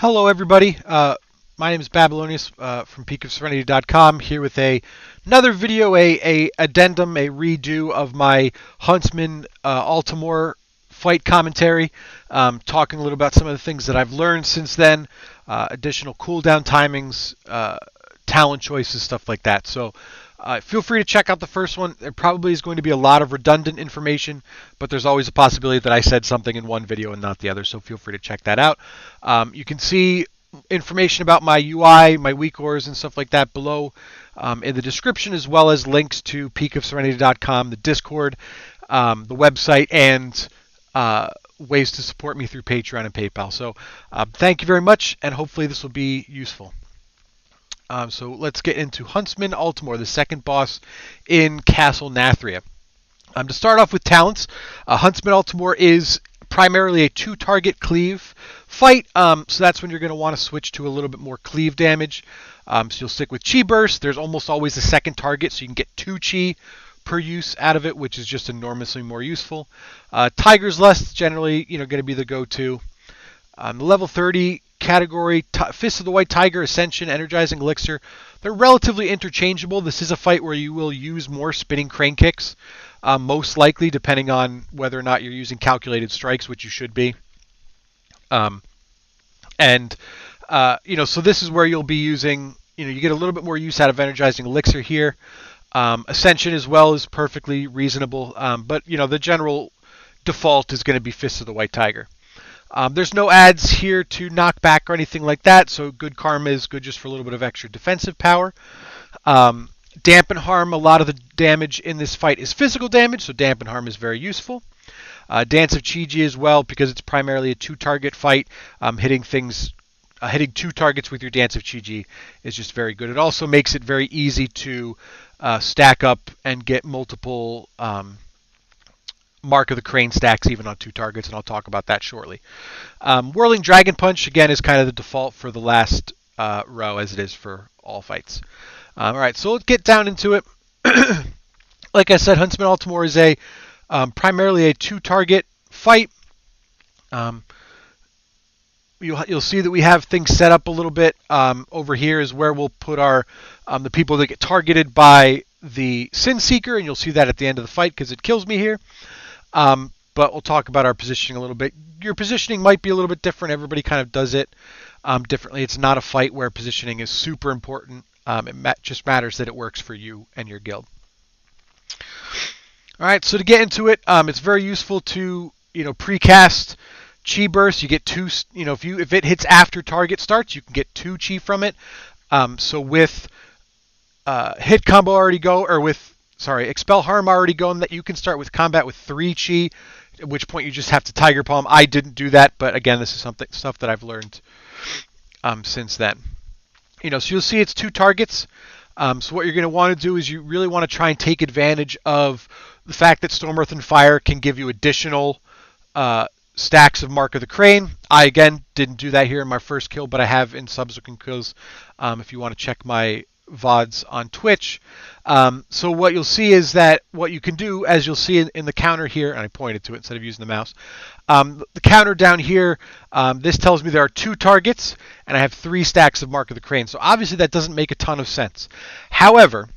Hello, everybody. My name is Babylonius from peakofserenity.com here with another video, a addendum, a redo of my Huntsman Altimor fight commentary, talking a little about some of the things that I've learned since then, additional cooldown timings, talent choices, stuff like that. So feel free to check out the first one. There probably is going to be a lot of redundant information, but there's always a possibility that I said something in one video and not the other, so feel free to check that out. You can see information about my UI, my weak ores, and stuff like that below in the description, as well as links to peakofserenity.com, the Discord, the website, and ways to support me through Patreon and PayPal. So thank you very much, and hopefully this will be useful. So let's get into Huntsman Altimor, the second boss in Castle Nathria. To start off with talents, Huntsman Altimor is primarily a two-target cleave fight, so that's when you're going to want to switch to a little bit more cleave damage. So you'll stick with Chi Burst. There's almost always a second target, so you can get 2 Chi per use out of it, which is just enormously more useful. Tiger's Lust generally, going to be the go-to. The level 30 category, Fist of the White Tiger, Ascension, Energizing Elixir, they're relatively interchangeable. This is a fight where you will use more spinning crane kicks, most likely, depending on whether or not you're using calculated strikes, which you should be. So this is where you'll be using, you get a little bit more use out of Energizing Elixir here. Ascension as well is perfectly reasonable, but the general default is going to be Fist of the White Tiger. There's no ads here to knock back or anything like that, so good karma is good just for a little bit of extra defensive power. Dampen Harm, a lot of the damage in this fight is physical damage, so Dampen Harm is very useful. Dance of Chi-Ji as well, because it's primarily a two-target fight. Hitting 2 targets with your Dance of Chi-Ji is just very good. It also makes it very easy to stack up and get multiple Mark of the Crane stacks even on 2 targets, and I'll talk about that shortly. Whirling Dragon Punch, again, is kind of the default for the last row, as it is for all fights. All right, so let's get down into it. Like I said, Huntsman Altimor is primarily a 2-target fight. You'll see that we have things set up a little bit. Over here is where we'll put our the people that get targeted by the Sin Seeker, and you'll see that at the end of the fight because it kills me here. But we'll talk about our positioning a little bit. Your positioning might be a little bit different. Everybody kind of does it differently. It's not a fight where positioning is super important. It just matters that it works for you and your guild. All right, so to get into it, it's very useful to precast Chi Burst. You get 2. If it hits after target starts, you can get 2 Chi from it. So with hit combo already go, or with Expel Harm already going, that you can start with combat with 3 Chi, at which point you just have to Tiger Palm. I didn't do that, but again, this is stuff that I've learned since then. So you'll see it's 2 targets. So what you're going to want to do is you really want to try and take advantage of the fact that Storm, Earth, and Fire can give you additional stacks of Mark of the Crane. I, again, didn't do that here in my first kill, but I have in subsequent kills if you want to check my VODs on Twitch. So what you'll see is that what you can do, as you'll see in the counter here, and I pointed to it instead of using the mouse, the counter down here, this tells me there are 2 targets, and I have 3 stacks of Mark of the Crane. So obviously that doesn't make a ton of sense. However,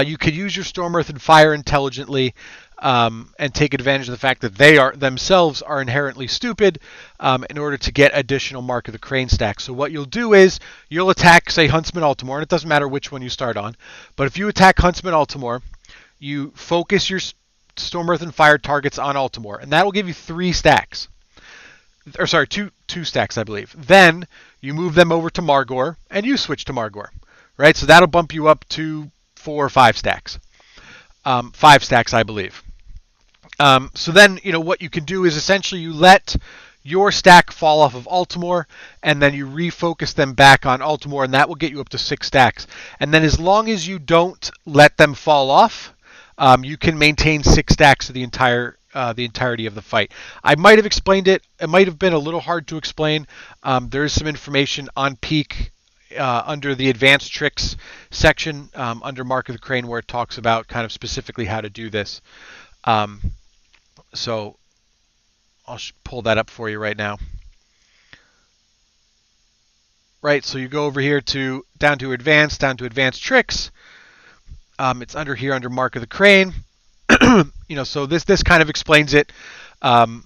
you could use your Storm, Earth, and Fire intelligently and take advantage of the fact that they themselves are inherently stupid in order to get additional Mark of the Crane stacks. So what you'll do is you'll attack, say, Huntsman Altimor, and it doesn't matter which one you start on, but if you attack Huntsman Altimor, you focus your Storm, Earth, and Fire targets on Altimor, and that will give you 3 stacks. Or sorry, two stacks, I believe. Then you move them over to Margor, and you switch to Margor, right? So that'll bump you up to 4 or 5 stacks. 5 stacks, I believe. So then, what you can do is essentially you let your stack fall off of Altimor, and then you refocus them back on Altimor, and that will get you up to 6 stacks. And then as long as you don't let them fall off, you can maintain 6 stacks of the entirety of the fight. I might have explained it. It might have been a little hard to explain. There is some information on Peak under the advanced tricks section under Mark of the Crane where it talks about kind of specifically how to do this. So I'll pull that up for you right now. right? So you go over here to down to advanced tricks. It's under here under Mark of the Crane. So this kind of explains it. Um,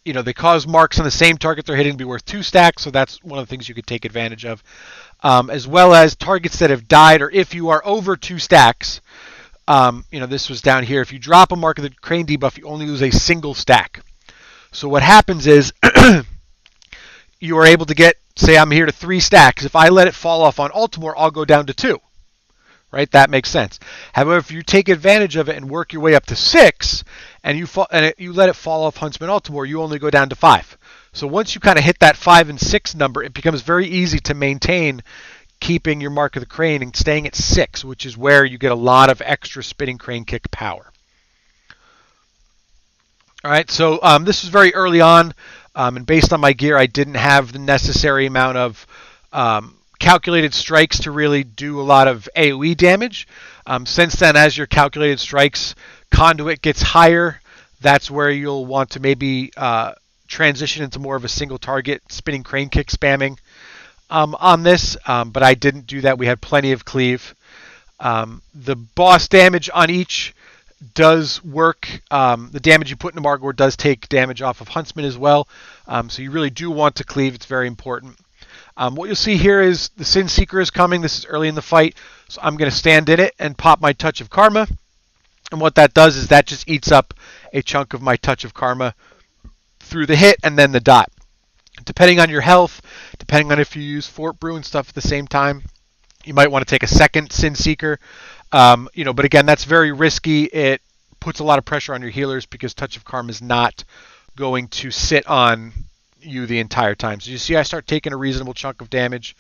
they cause marks on the same target they're hitting to be worth 2 stacks, so that's one of the things you could take advantage of. As well as targets that have died, or if you are over 2 stacks. This was down here. If you drop a Mark of the Crane debuff, you only lose a single stack. So what happens is you are able to get, say I'm here to 3 stacks. If I let it fall off on Altimor, I'll go down to 2. Right? That makes sense. However, if you take advantage of it and work your way up to 6, and you let it fall off Huntsman Altimor, you only go down to 5. So once you kind of hit that 5 and 6 number, it becomes very easy to maintain keeping your Mark of the Crane and staying at 6, which is where you get a lot of extra spinning crane kick power. All right, so this was very early on, and based on my gear, I didn't have the necessary amount of calculated strikes to really do a lot of AoE damage. Since then, as your calculated strikes conduit gets higher, that's where you'll want to maybe transition into more of a single target spinning crane kick spamming on this, but I didn't do that. We had plenty of cleave. The boss damage on each does work. The damage you put into Margor does take damage off of Huntsman as well, so you really do want to cleave. It's very important. What you'll see here is the Sin Seeker is coming. This is early in the fight, so I'm going to stand in it and pop my Touch of Karma. And what that does is that just eats up a chunk of my Touch of Karma through the hit and then the dot. Depending on your health, depending on if you use Fort Brew and stuff at the same time, you might want to take a second Sin Seeker. But again, that's very risky. It puts a lot of pressure on your healers because Touch of Karma is not going to sit on you the entire time. So you see I start taking a reasonable chunk of damage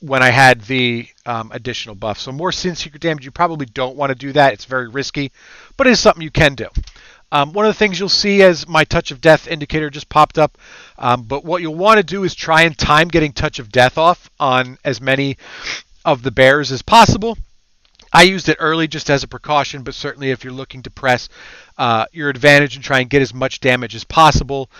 when I had the additional buff. So more Sin Seeker damage, you probably don't want to do that. It's very risky, but it is something you can do. One of the things you'll see as my Touch of Death indicator just popped up, but what you'll want to do is try and time getting Touch of Death off on as many of the bears as possible. I used it early just as a precaution, but certainly if you're looking to press your advantage and try and get as much damage as possible,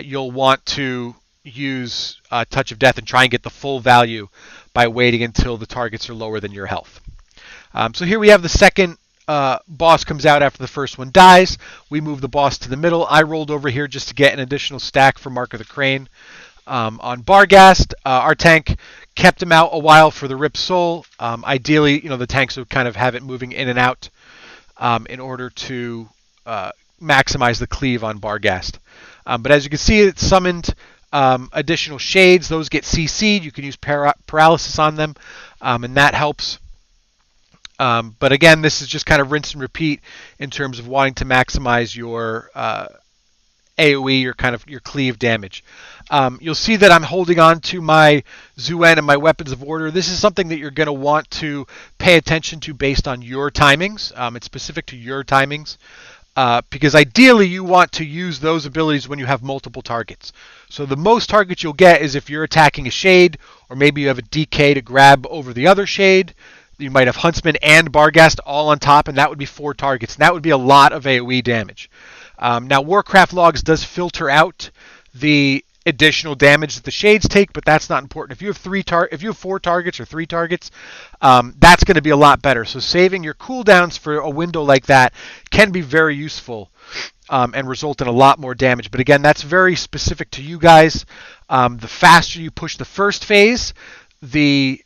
you'll want to use Touch of Death and try and get the full value by waiting until the targets are lower than your health. So here we have the second boss comes out after the first one dies. We move the boss to the middle. I rolled over here just to get an additional stack for Mark of the Crane. On Barghast, our tank kept him out a while for the Rip Soul. Ideally, the tanks would kind of have it moving in and out in order to maximize the cleave on Barghast. But as you can see, it summoned additional shades. Those get CC'd. You can use paralysis on them, and that helps. But again, this is just kind of rinse and repeat in terms of wanting to maximize your AoE, your cleave damage. You'll see that I'm holding on to my Zuen and my Weapons of Order. This is something that you're going to want to pay attention to based on your timings. It's specific to your timings. Because ideally you want to use those abilities when you have multiple targets. So the most targets you'll get is if you're attacking a shade, or maybe you have a DK to grab over the other shade. You might have Huntsman and Barghast all on top, and that would be 4 targets. And that would be a lot of AoE damage. Now, Warcraft Logs does filter out the additional damage that the shades take, but that's not important. If you have 4 targets or 3 targets, that's going to be a lot better. So saving your cooldowns for a window like that can be very useful and result in a lot more damage. But again, that's very specific to you guys. The faster you push the first phase, the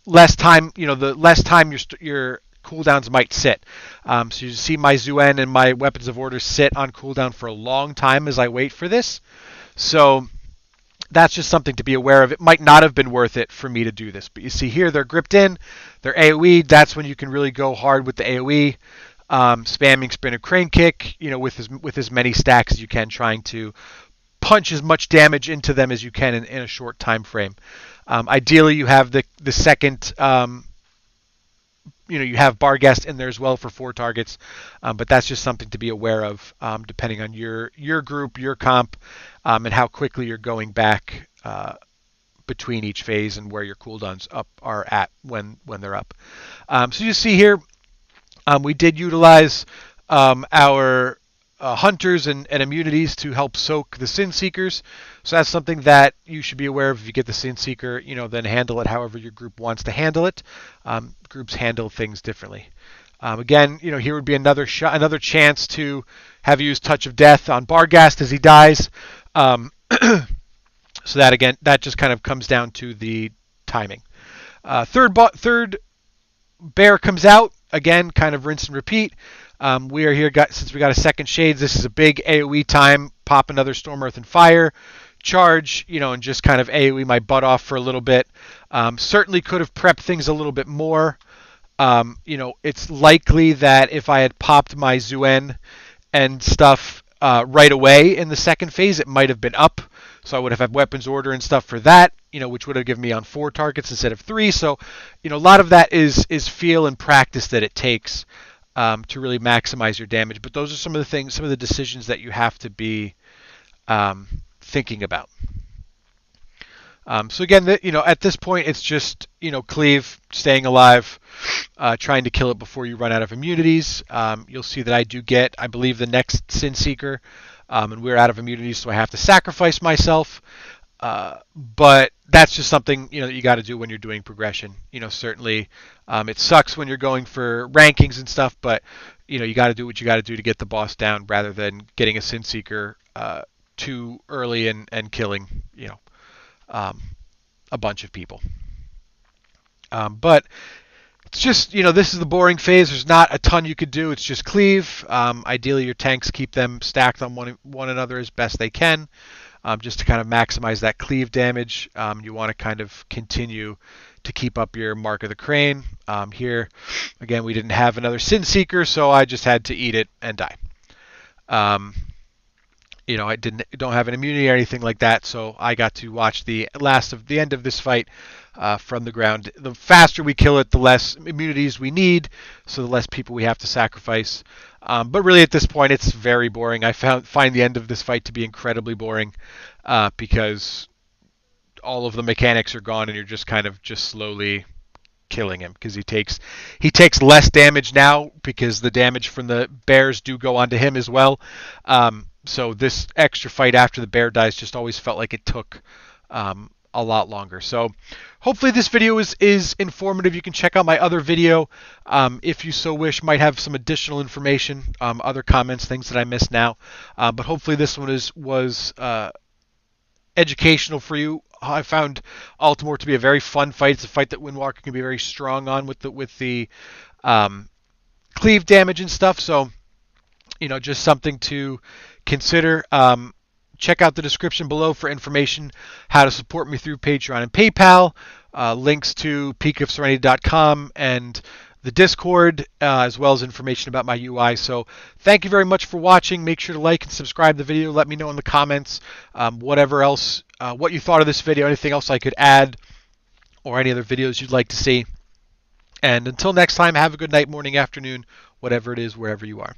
less time your cooldowns might sit. So you see my Zuen and my Weapons of Order sit on cooldown for a long time as I wait for this. So that's just something to be aware of. It might not have been worth it for me to do this. But you see here, they're gripped in. They're AoE. That's when you can really go hard with the AoE. Spamming Spinner Crane Kick, with as many stacks as you can, trying to punch as much damage into them as you can in a short time frame. Ideally, you have the second... you have Barghast in there as well for 4 targets, but that's just something to be aware of depending on your group, your comp, and how quickly you're going back between each phase and where your cooldowns are at when they're up. So you see here, we did utilize our hunters and immunities to help soak the Sin Seekers. So that's something that you should be aware of. If you get the Sin Seeker, then handle it however your group wants to handle it. Groups handle things differently. Again, here would be another chance to have used Touch of Death on Barghast as he dies. So that just kind of comes down to the timing. Third bear comes out again, kind of rinse and repeat. We are here since we got a second Shades. This is a big AOE time. Pop another Storm, Earth, and Fire, charge, and just kind of AOE my butt off for a little bit. Certainly could have prepped things a little bit more. It's likely that if I had popped my Zuen and stuff right away in the second phase, it might have been up. So I would have had weapons order and stuff for that, which would have given me on 4 targets instead of 3. So, a lot of that is feel and practice that it takes to really maximize your damage. But those are some of the decisions that you have to be thinking about. So again, at this point, it's just, cleave, staying alive, trying to kill it before you run out of immunities. You'll see that I do get, I believe, the next Sin Seeker, and we're out of immunities, so I have to sacrifice myself. But that's just something, that you got to do when you're doing progression. Certainly, it sucks when you're going for rankings and stuff, but, you got to do what you got to do to get the boss down rather than getting a Sin Seeker too early and killing, a bunch of people. But it's just, this is the boring phase. There's not a ton you could do. It's just cleave. Ideally, your tanks keep them stacked on one another as best they can, just to kind of maximize that cleave damage. You want to kind of continue to keep up your Mark of the Crane. Here, again, we didn't have another Sin Seeker, so I just had to eat it and die. I don't have an immunity or anything like that, so I got to watch the end of this fight from the ground. The faster we kill it, the less immunities we need, so the less people we have to sacrifice. But really, at this point, it's very boring. I find the end of this fight to be incredibly boring because all of the mechanics are gone, and you're just kind of slowly killing him because he takes less damage now because the damage from the bears do go onto him as well. So this extra fight after the bear dies just always felt like it took a lot longer. So hopefully this video is informative. You can check out my other video if you so wish. Might have some additional information, other comments, things that I missed now. But hopefully this one was educational for you. I found Altimor to be a very fun fight. It's a fight that Windwalker can be very strong on with the cleave damage and stuff. So, just something to consider. Check out the description below for information how to support me through Patreon and PayPal. Links to peakofserenity.com and the Discord, as well as information about my UI. So thank you very much for watching. Make sure to like and subscribe the video. Let me know in the comments whatever else, what you thought of this video, anything else I could add, or any other videos you'd like to see. And until next time, have a good night, morning, afternoon, whatever it is, wherever you are.